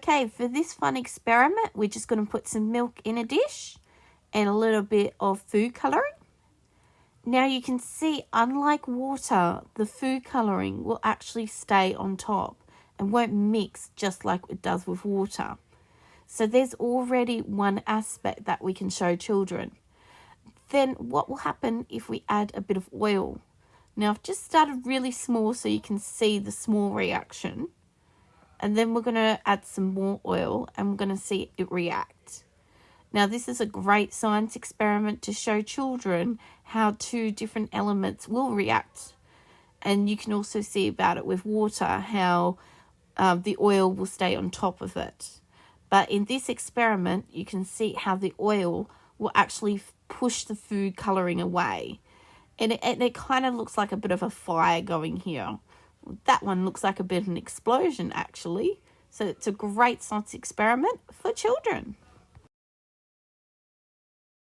Okay, for this fun experiment, we're just going to put some milk in a dish and a little bit of food colouring. Now you can see, unlike water, the food colouring will actually stay on top and won't mix just like it does with water. So there's already one aspect that we can show children. Then what will happen if we add a bit of oil? Now I've just started really small so you can see the small reaction. And then we're going to add some more oil and we're going to see it react. Now this is a great science experiment to show children how two different elements will react. And you can also see about it with water, how the oil will stay on top of it. But in this experiment, you can see how the oil will actually push the food colouring away. And it kind of looks like a bit of a fire going here. That one looks like a bit of an explosion, actually. So it's a great science experiment for children.